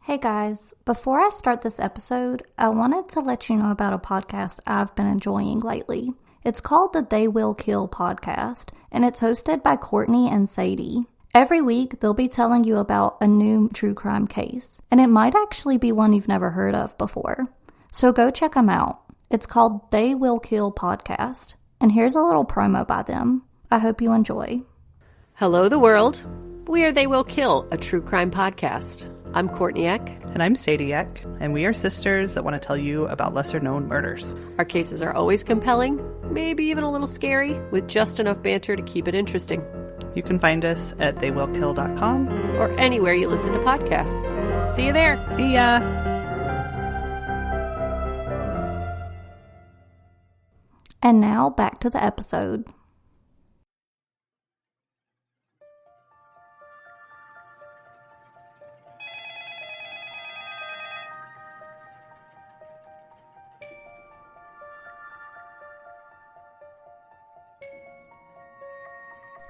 Hey guys, before I start this episode, I wanted to let you know about a podcast I've been enjoying lately. It's called the They Will Kill podcast, and it's hosted by Courtney and Sadie. Every week, they'll be telling you about a new true crime case, and it might actually be one you've never heard of before. So go check them out. It's called They Will Kill podcast, and here's a little promo by them. I hope you enjoy. Hello, the world. We are They Will Kill, a true crime podcast. I'm Courtney Eck. And I'm Sadie Eck, and we are sisters that want to tell you about lesser-known murders. Our cases are always compelling, maybe even a little scary, with just enough banter to keep it interesting. You can find us at theywillkill.com. Or anywhere you listen to podcasts. See you there. See ya! And now, back to the episode.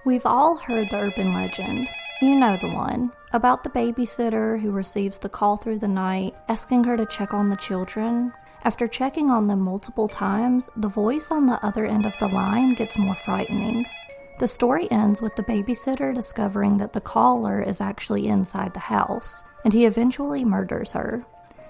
We've all heard the urban legend, you know the one, about the babysitter who receives the call through the night, asking her to check on the children. After checking on them multiple times, the voice on the other end of the line gets more frightening. The story ends with the babysitter discovering that the caller is actually inside the house, and he eventually murders her.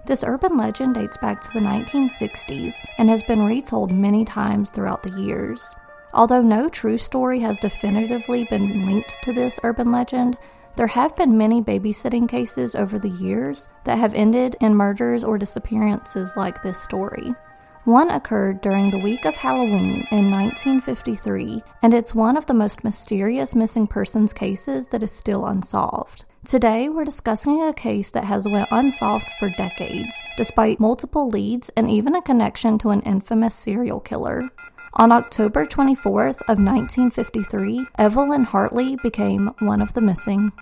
This urban legend dates back to the 1960s and has been retold many times throughout the years. Although no true story has definitively been linked to this urban legend, there have been many babysitting cases over the years that have ended in murders or disappearances like this story. One occurred during the week of Halloween in 1953, and it's one of the most mysterious missing persons cases that is still unsolved. Today, we're discussing a case that has went unsolved for decades, despite multiple leads and even a connection to an infamous serial killer. On October 24th of 1953, Evelyn Hartley became one of the missing.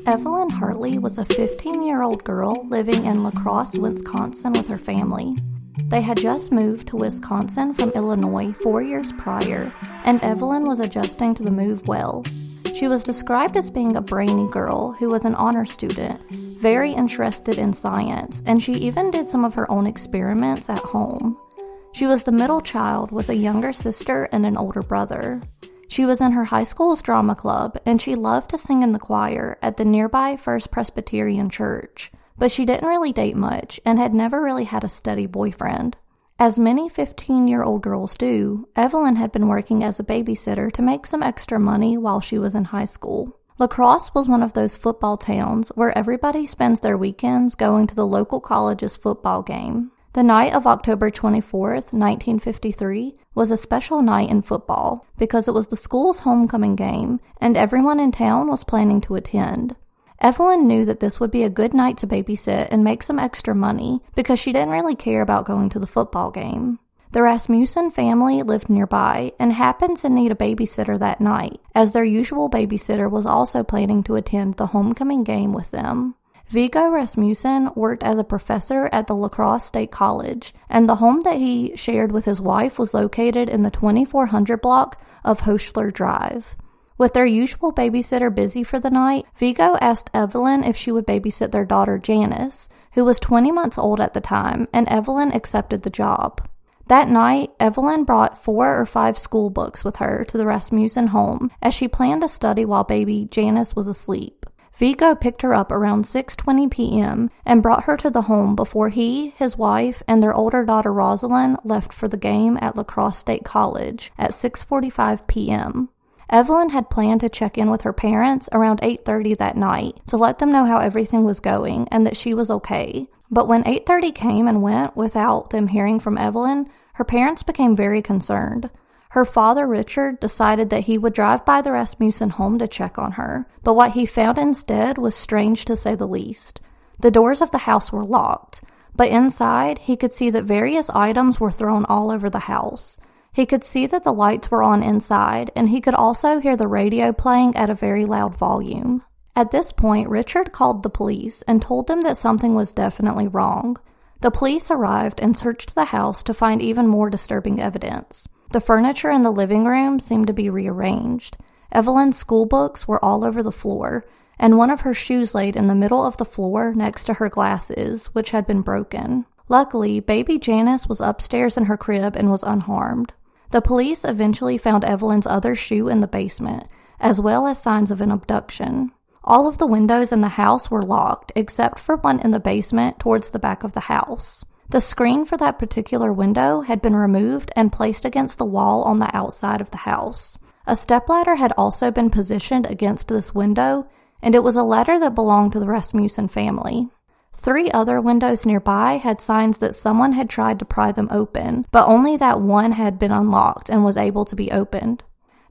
Evelyn Hartley was a 15-year-old girl living in La Crosse, Wisconsin with her family. They had just moved to Wisconsin from Illinois 4 years prior, and Evelyn was adjusting to the move well. She was described as being a brainy girl who was an honor student, very interested in science, and she even did some of her own experiments at home. She was the middle child with a younger sister and an older brother. She was in her high school's drama club, and she loved to sing in the choir at the nearby First Presbyterian Church. But she didn't really date much and had never really had a steady boyfriend. As many 15-year-old girls do, Evelyn had been working as a babysitter to make some extra money while she was in high school. La Crosse was one of those football towns where everybody spends their weekends going to the local college's football game. The night of October 24th, 1953, was a special night in football because it was the school's homecoming game and everyone in town was planning to attend. Evelyn knew that this would be a good night to babysit and make some extra money because she didn't really care about going to the football game. The Rasmussen family lived nearby and happened to need a babysitter that night, as their usual babysitter was also planning to attend the homecoming game with them. Viggo Rasmussen worked as a professor at the La Crosse State College, and the home that he shared with his wife was located in the 2400 block of Hochler Drive. With their usual babysitter busy for the night, Viggo asked Evelyn if she would babysit their daughter Janice, who was 20 months old at the time, and Evelyn accepted the job. That night, Evelyn brought 4 or 5 school books with her to the Rasmussen home, as she planned to study while baby Janice was asleep. Viggo picked her up around 6:20 p.m. and brought her to the home before he, his wife, and their older daughter Rosalind left for the game at La Crosse State College at 6:45 p.m. Evelyn had planned to check in with her parents around 8:30 that night to let them know how everything was going and that she was okay. But when 8:30 came and went without them hearing from Evelyn, her parents became very concerned. Her father, Richard, decided that he would drive by the Rasmussen home to check on her, but what he found instead was strange to say the least. The doors of the house were locked, but inside he could see that various items were thrown all over the house. He could see that the lights were on inside, and he could also hear the radio playing at a very loud volume. At this point, Richard called the police and told them that something was definitely wrong. The police arrived and searched the house to find even more disturbing evidence. The furniture in the living room seemed to be rearranged. Evelyn's school books were all over the floor, and one of her shoes laid in the middle of the floor next to her glasses, which had been broken. Luckily, baby Janice was upstairs in her crib and was unharmed. The police eventually found Evelyn's other shoe in the basement, as well as signs of an abduction. All of the windows in the house were locked, except for one in the basement towards the back of the house. The screen for that particular window had been removed and placed against the wall on the outside of the house. A stepladder had also been positioned against this window, and it was a ladder that belonged to the Rasmussen family. 3 other windows nearby had signs that someone had tried to pry them open, but only that one had been unlocked and was able to be opened.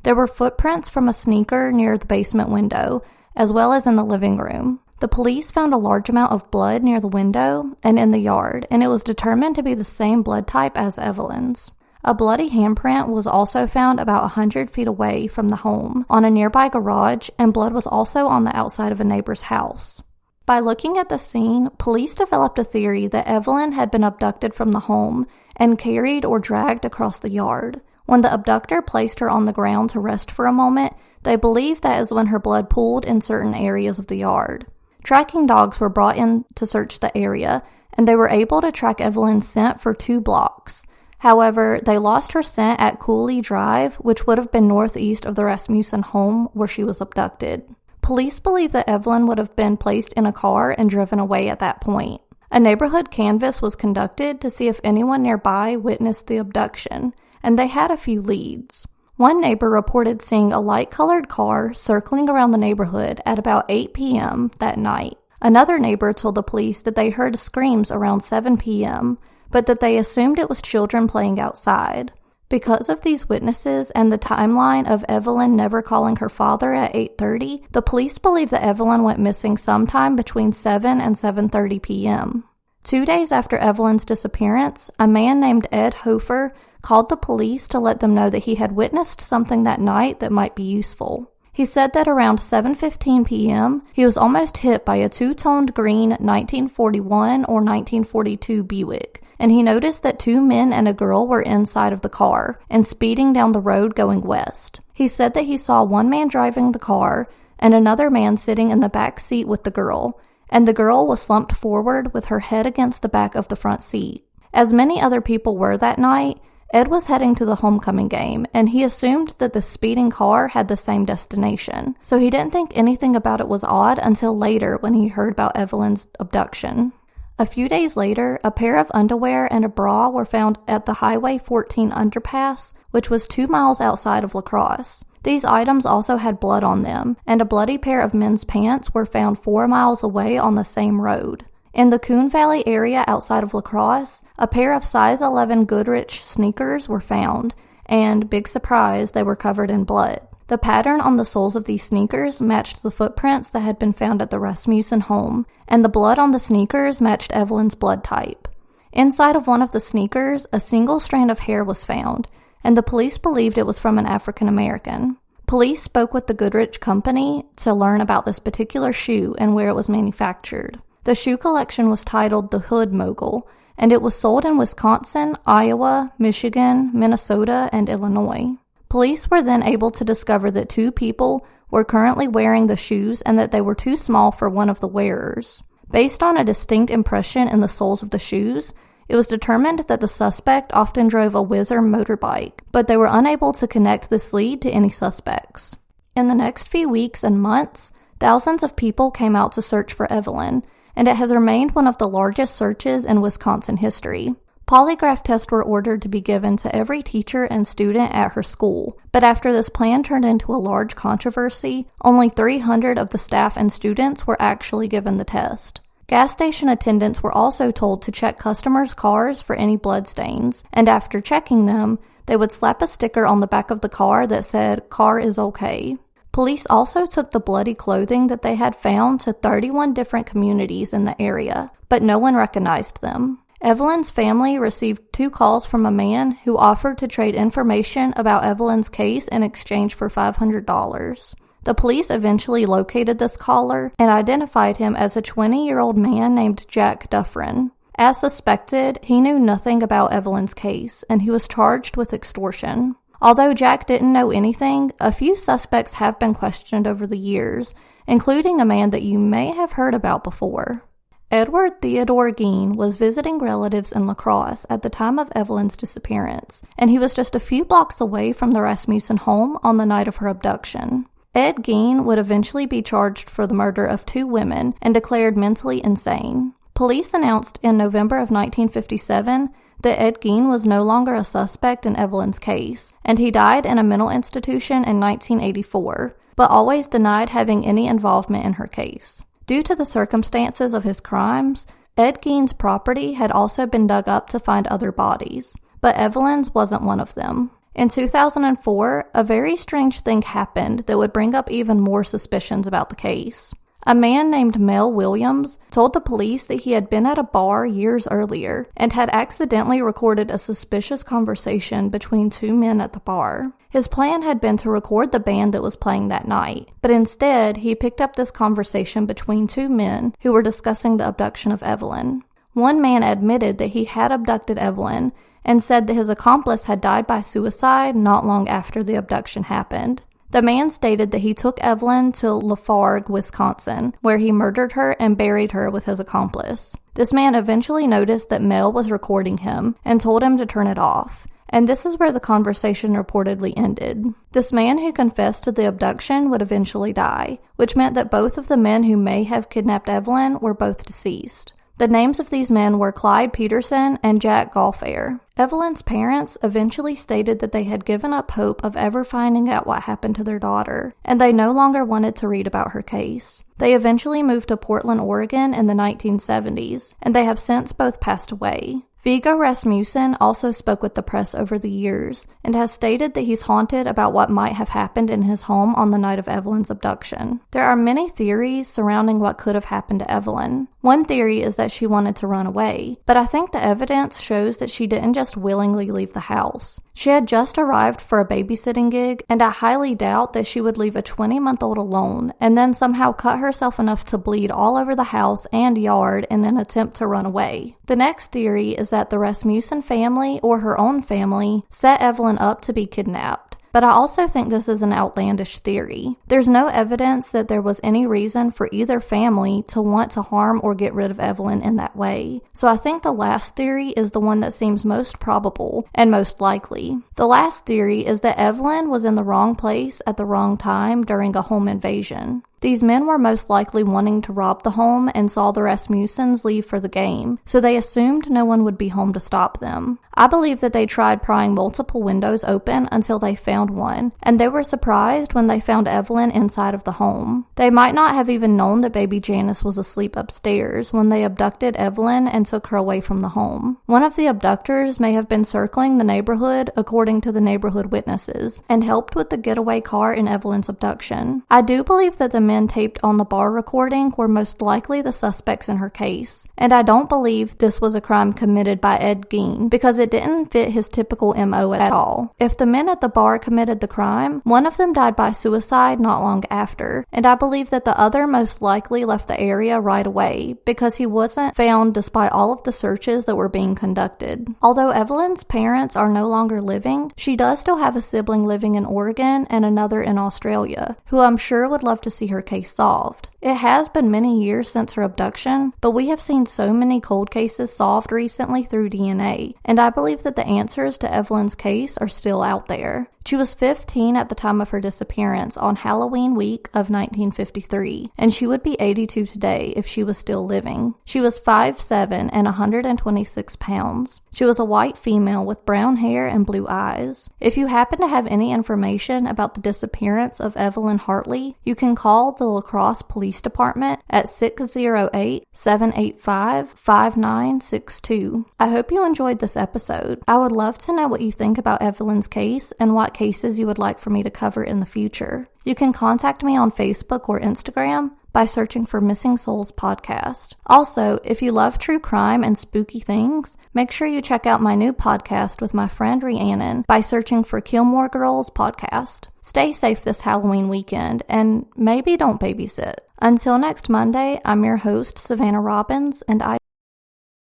There were footprints from a sneaker near the basement window, as well as in the living room. The police found a large amount of blood near the window and in the yard, and it was determined to be the same blood type as Evelyn's. A bloody handprint was also found about 100 feet away from the home on a nearby garage, and blood was also on the outside of a neighbor's house. By looking at the scene, police developed a theory that Evelyn had been abducted from the home and carried or dragged across the yard. When the abductor placed her on the ground to rest for a moment, they believed that is when her blood pooled in certain areas of the yard. Tracking dogs were brought in to search the area, and they were able to track Evelyn's scent for 2 blocks. However, they lost her scent at Cooley Drive, which would have been northeast of the Rasmussen home where she was abducted. Police believe that Evelyn would have been placed in a car and driven away at that point. A neighborhood canvass was conducted to see if anyone nearby witnessed the abduction, and they had a few leads. One neighbor reported seeing a light-colored car circling around the neighborhood at about 8 p.m. that night. Another neighbor told the police that they heard screams around 7 p.m., but that they assumed it was children playing outside. Because of these witnesses and the timeline of Evelyn never calling her father at 8:30, the police believe that Evelyn went missing sometime between 7 and 7:30 p.m. 2 days after Evelyn's disappearance, a man named Ed Hofer called the police to let them know that he had witnessed something that night that might be useful. He said that around 7:15 p.m., he was almost hit by a 2-toned green 1941 or 1942 Buick, and he noticed that 2 men and a girl were inside of the car and speeding down the road going west. He said that he saw one man driving the car and another man sitting in the back seat with the girl, and the girl was slumped forward with her head against the back of the front seat. As many other people were that night, Ed was heading to the homecoming game, and he assumed that the speeding car had the same destination, so he didn't think anything about it was odd until later when he heard about Evelyn's abduction. A few days later, a pair of underwear and a bra were found at the Highway 14 underpass, which was 2 miles outside of La Crosse. These items also had blood on them, and a bloody pair of men's pants were found 4 miles away on the same road. In the Coon Valley area outside of La Crosse, a pair of size 11 Goodrich sneakers were found, and, big surprise, they were covered in blood. The pattern on the soles of these sneakers matched the footprints that had been found at the Rasmussen home, and the blood on the sneakers matched Evelyn's blood type. Inside of one of the sneakers, a single strand of hair was found, and the police believed it was from an African American. Police spoke with the Goodrich Company to learn about this particular shoe and where it was manufactured. The shoe collection was titled the Hood Mogul, and it was sold in Wisconsin, Iowa, Michigan, Minnesota, and Illinois. Police were then able to discover that 2 people were currently wearing the shoes and that they were too small for one of the wearers. Based on a distinct impression in the soles of the shoes, it was determined that the suspect often drove a Whizzer motorbike, but they were unable to connect this lead to any suspects. In the next few weeks and months, thousands of people came out to search for Evelyn, and it has remained one of the largest searches in Wisconsin history. Polygraph tests were ordered to be given to every teacher and student at her school, but after this plan turned into a large controversy, only 300 of the staff and students were actually given the test. Gas station attendants were also told to check customers' cars for any bloodstains, and after checking them, they would slap a sticker on the back of the car that said, "Car is okay." Police also took the bloody clothing that they had found to 31 different communities in the area, but no one recognized them. Evelyn's family received 2 calls from a man who offered to trade information about Evelyn's case in exchange for $500. The police eventually located this caller and identified him as a 20-year-old man named Jack Dufresne. As suspected, he knew nothing about Evelyn's case, and he was charged with extortion. Although Jack didn't know anything, a few suspects have been questioned over the years, including a man that you may have heard about before. Edward Theodore Gein was visiting relatives in La Crosse at the time of Evelyn's disappearance, and he was just a few blocks away from the Rasmussen home on the night of her abduction. Ed Gein would eventually be charged for the murder of 2 women and declared mentally insane. Police announced in November of 1957 that Ed Gein was no longer a suspect in Evelyn's case, and he died in a mental institution in 1984, but always denied having any involvement in her case. Due to the circumstances of his crimes, Ed Gein's property had also been dug up to find other bodies, but Evelyn's wasn't one of them. In 2004, a very strange thing happened that would bring up even more suspicions about the case. A man named Mel Williams told the police that he had been at a bar years earlier and had accidentally recorded a suspicious conversation between 2 men at the bar. His plan had been to record the band that was playing that night, but instead he picked up this conversation between 2 men who were discussing the abduction of Evelyn. One man admitted that he had abducted Evelyn and said that his accomplice had died by suicide not long after the abduction happened. The man stated that he took Evelyn to Lafargue, Wisconsin, where he murdered her and buried her with his accomplice. This man eventually noticed that Mel was recording him and told him to turn it off, and this is where the conversation reportedly ended. This man who confessed to the abduction would eventually die, which meant that both of the men who may have kidnapped Evelyn were both deceased. The names of these men were Clyde Peterson and Jack Galfair. Evelyn's parents eventually stated that they had given up hope of ever finding out what happened to their daughter, and they no longer wanted to read about her case. They eventually moved to Portland, Oregon in the 1970s, and they have since both passed away. Viggo Rasmussen also spoke with the press over the years and has stated that he's haunted about what might have happened in his home on the night of Evelyn's abduction. There are many theories surrounding what could have happened to Evelyn. One theory is that she wanted to run away, but I think the evidence shows that she didn't just willingly leave the house. She had just arrived for a babysitting gig, and I highly doubt that she would leave a 20-month-old alone and then somehow cut herself enough to bleed all over the house and yard in an attempt to run away. The next theory is that the Rasmussen family or her own family set Evelyn up to be kidnapped. But I also think this is an outlandish theory. There's no evidence that there was any reason for either family to want to harm or get rid of Evelyn in that way. So I think the last theory is the one that seems most probable and most likely. The last theory is that Evelyn was in the wrong place at the wrong time during a home invasion. These men were most likely wanting to rob the home and saw the Rasmussens leave for the game, so they assumed no one would be home to stop them. I believe that they tried prying multiple windows open until they found one, and they were surprised when they found Evelyn inside of the home. They might not have even known that baby Janice was asleep upstairs when they abducted Evelyn and took her away from the home. One of the abductors may have been circling the neighborhood, according to the neighborhood witnesses, and helped with the getaway car in Evelyn's abduction. I do believe that the men taped on the bar recording were most likely the suspects in her case, and I don't believe this was a crime committed by Ed Gein because it didn't fit his typical MO at all. If the men at the bar committed the crime, one of them died by suicide not long after, and I believe that the other most likely left the area right away because he wasn't found despite all of the searches that were being conducted. Although Evelyn's parents are no longer living, she does still have a sibling living in Oregon and another in Australia, who I'm sure would love to see her case solved. It has been many years since her abduction, but we have seen so many cold cases solved recently through DNA, and I believe that the answers to Evelyn's case are still out there. She was 15 at the time of her disappearance on Halloween week of 1953, and she would be 82 today if she was still living. She was 5'7" and 126 pounds. She was a white female with brown hair and blue eyes. If you happen to have any information about the disappearance of Evelyn Hartley, you can call the La Crosse Police Department at 608-785-5962. I hope you enjoyed this episode. I would love to know what you think about Evelyn's case and what cases you would like for me to cover in the future. You can contact me on Facebook or Instagram by searching for Missing Souls Podcast. Also, if you love true crime and spooky things, make sure you check out my new podcast with my friend Rhiannon by searching for Gilmore Girls Podcast. Stay safe this Halloween weekend, and maybe don't babysit. Until next Monday, I'm your host, Savannah Robbins, and I